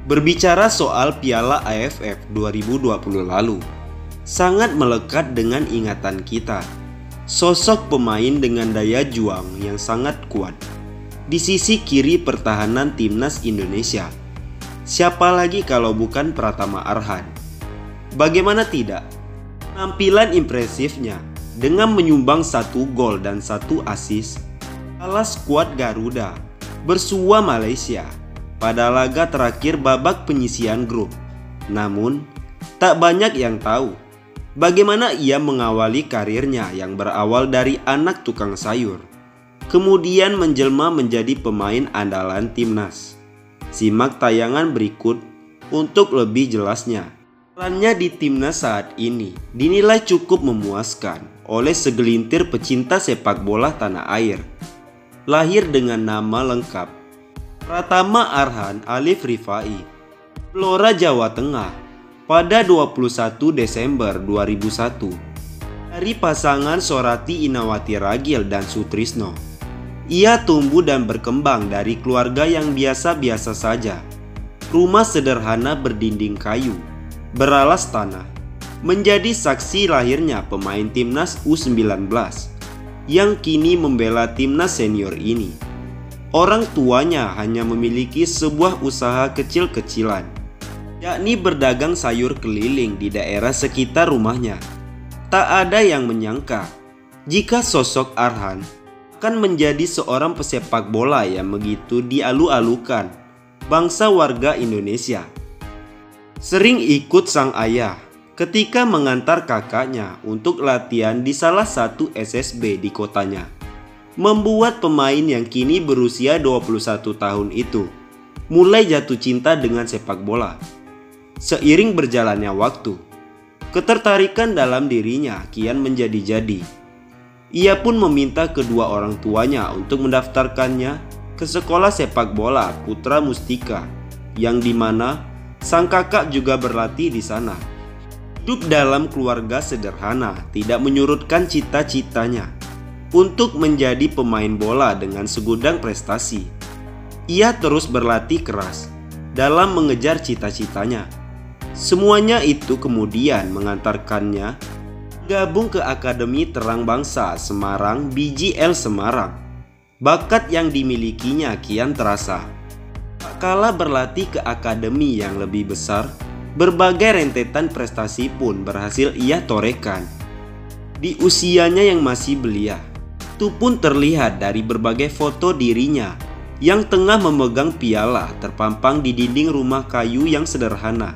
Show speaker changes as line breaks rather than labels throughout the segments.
Berbicara soal Piala AFF 2020 lalu, sangat melekat dengan ingatan kita. Sosok pemain dengan daya juang yang sangat kuat di sisi kiri pertahanan timnas Indonesia. Siapa lagi kalau bukan Pratama Arhan? Bagaimana tidak? Penampilan impresifnya dengan menyumbang 1 gol dan 1 assist kala skuad Garuda bersua Malaysia pada laga terakhir babak penyisihan grup. Namun, tak banyak yang tahu bagaimana ia mengawali karirnya yang berawal dari anak tukang sayur, kemudian menjelma menjadi pemain andalan timnas. Simak tayangan berikut untuk lebih jelasnya. Perannya di timnas saat ini dinilai cukup memuaskan oleh segelintir pecinta sepak bola tanah air. Lahir dengan nama lengkap Pratama Arhan Alif Rifai, Blora, Jawa Tengah, pada 21 Desember 2001 dari pasangan Sorati Inawati Ragil dan Sutrisno. Ia tumbuh dan berkembang dari keluarga yang biasa-biasa saja. Rumah sederhana berdinding kayu, beralas tanah, menjadi saksi lahirnya pemain timnas U19 yang kini membela timnas senior ini. Orang tuanya hanya memiliki sebuah usaha kecil-kecilan, yakni berdagang sayur keliling di daerah sekitar rumahnya. Tak ada yang menyangka jika sosok Arhan akan menjadi seorang pesepak bola yang begitu dialu-alukan bangsa warga Indonesia. Sering ikut sang ayah ketika mengantar kakaknya untuk latihan di salah satu SSB di kotanya, membuat pemain yang kini berusia 21 tahun itu mulai jatuh cinta dengan sepak bola. Seiring berjalannya waktu, ketertarikan dalam dirinya kian menjadi-jadi. Ia pun meminta kedua orang tuanya untuk mendaftarkannya ke sekolah sepak bola Putra Mustika, yang dimana sang kakak juga berlatih di sana. Hidup dalam keluarga sederhana tidak menyurutkan cita-citanya untuk menjadi pemain bola dengan segudang prestasi. Ia terus berlatih keras dalam mengejar cita-citanya. Semuanya itu kemudian mengantarkannya gabung ke Akademi Terang Bangsa Semarang BJL Semarang. Bakat yang dimilikinya kian terasa. Tak kala berlatih ke akademi yang lebih besar, berbagai rentetan prestasi pun berhasil ia torehkan. Di usianya yang masih belia, itu pun terlihat dari berbagai foto dirinya yang tengah memegang piala terpampang di dinding rumah kayu yang sederhana.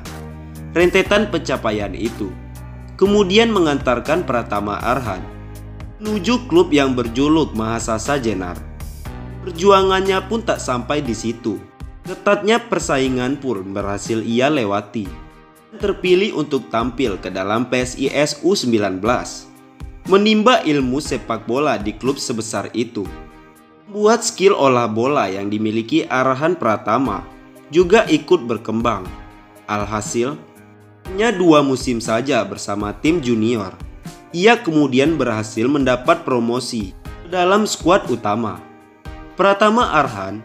Rentetan pencapaian itu kemudian mengantarkan Pratama Arhan menuju klub yang berjuluk Mahasiswa Jenar. Perjuangannya pun tak sampai di situ. Ketatnya persaingan pun berhasil ia lewati. Terpilih untuk tampil ke dalam PSIS U19. Menimba ilmu sepak bola di klub sebesar itu, buat skill olah bola yang dimiliki Arhan Pratama juga ikut berkembang. Alhasil, hanya 2 musim saja bersama tim junior, ia kemudian berhasil mendapat promosi ke dalam skuad utama. Pratama Arhan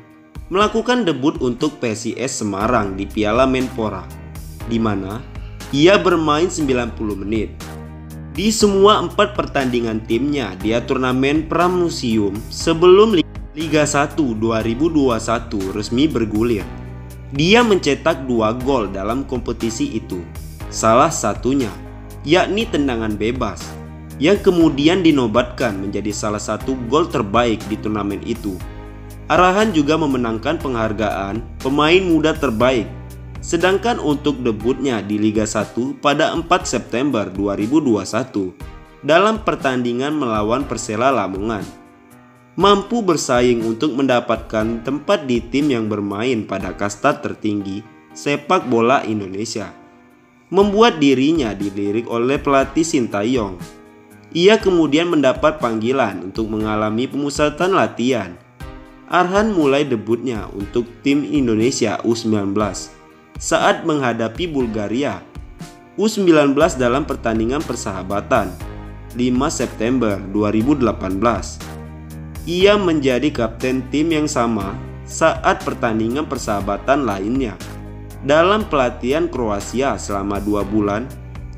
melakukan debut untuk PSIS Semarang di Piala Menpora, di mana ia bermain 90 menit. Di semua 4 pertandingan timnya di turnamen pramuseum sebelum Liga 1 2021 resmi bergulir. Dia mencetak 2 gol dalam kompetisi itu. Salah satunya yakni tendangan bebas yang kemudian dinobatkan menjadi salah satu gol terbaik di turnamen itu. Arhan juga memenangkan penghargaan pemain muda terbaik. Sedangkan untuk debutnya di Liga 1 pada 4 September 2021 dalam pertandingan melawan Persela Lamongan, mampu bersaing untuk mendapatkan tempat di tim yang bermain pada kasta tertinggi sepak bola Indonesia, membuat dirinya dilirik oleh pelatih Sintayong. Ia kemudian mendapat panggilan untuk mengalami pemusatan latihan. Arhan mulai debutnya untuk tim Indonesia U19 saat menghadapi Bulgaria U19 dalam pertandingan persahabatan 5 September 2018. Ia menjadi kapten tim yang sama saat pertandingan persahabatan lainnya Dalam pelatihan Kroasia selama 2 bulan,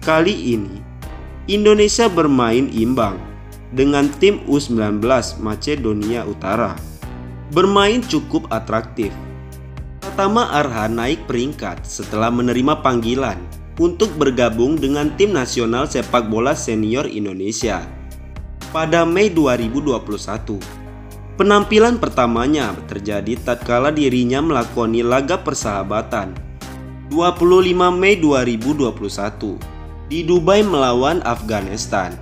kali ini Indonesia bermain imbang dengan tim U19 Macedonia Utara. Bermain cukup atraktif. Pratama Arhan naik peringkat setelah menerima panggilan untuk bergabung dengan tim nasional sepak bola senior Indonesia pada Mei 2021. Penampilan pertamanya terjadi tatkala dirinya melakoni laga persahabatan 25 Mei 2021 di Dubai melawan Afghanistan.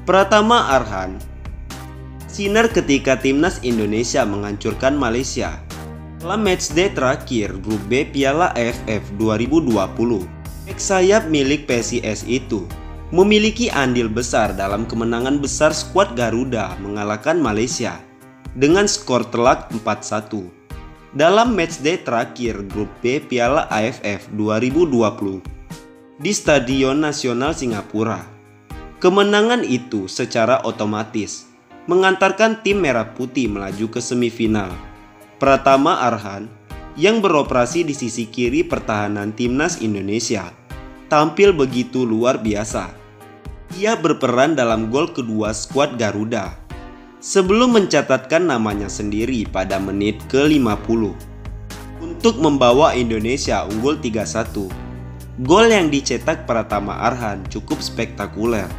Pratama Arhan sinar ketika timnas Indonesia menghancurkan Malaysia dalam matchday terakhir grup B Piala AFF 2020. Bek sayap milik PSIS itu memiliki andil besar dalam kemenangan besar skuad Garuda mengalahkan Malaysia dengan skor telak 4-1 dalam matchday terakhir grup B Piala AFF 2020 di Stadion Nasional Singapura. Kemenangan itu secara otomatis mengantarkan tim Merah Putih melaju ke semifinal. Pratama Arhan yang beroperasi di sisi kiri pertahanan timnas Indonesia tampil begitu luar biasa. Ia berperan dalam gol kedua skuad Garuda sebelum mencatatkan namanya sendiri pada menit ke-50 untuk membawa Indonesia unggul 3-1. Gol yang dicetak Pratama Arhan cukup spektakuler.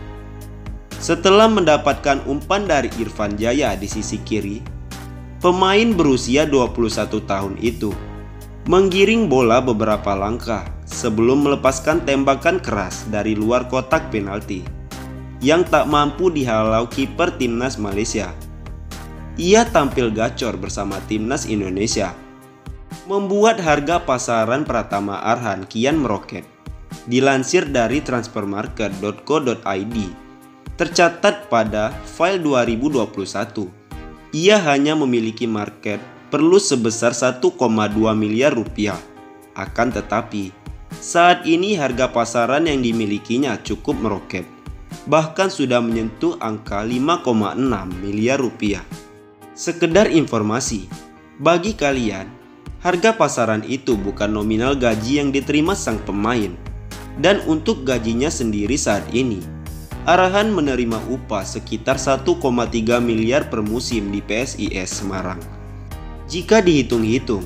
Setelah mendapatkan umpan dari Irfan Jaya di sisi kiri, pemain berusia 21 tahun itu menggiring bola beberapa langkah sebelum melepaskan tembakan keras dari luar kotak penalti yang tak mampu dihalau kiper timnas Malaysia. Ia tampil gacor bersama timnas Indonesia, membuat harga pasaran Pratama Arhan kian meroket. Dilansir dari transfermarket.co.id, tercatat pada file 2021, ia hanya memiliki market perlu sebesar 1,2 miliar rupiah. Akan tetapi, saat ini harga pasaran yang dimilikinya cukup meroket, bahkan sudah menyentuh angka 5,6 miliar rupiah. Sekedar informasi, bagi kalian, harga pasaran itu bukan nominal gaji yang diterima sang pemain. Dan untuk gajinya sendiri saat ini, Arhan menerima upah sekitar 1,3 miliar per musim di PSIS Semarang. Jika dihitung-hitung,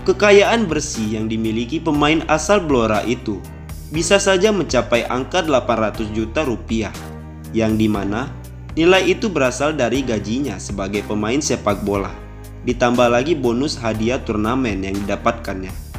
kekayaan bersih yang dimiliki pemain asal Blora itu bisa saja mencapai angka 800 juta rupiah, yang dimana nilai itu berasal dari gajinya sebagai pemain sepak bola, ditambah lagi bonus hadiah turnamen yang didapatkannya.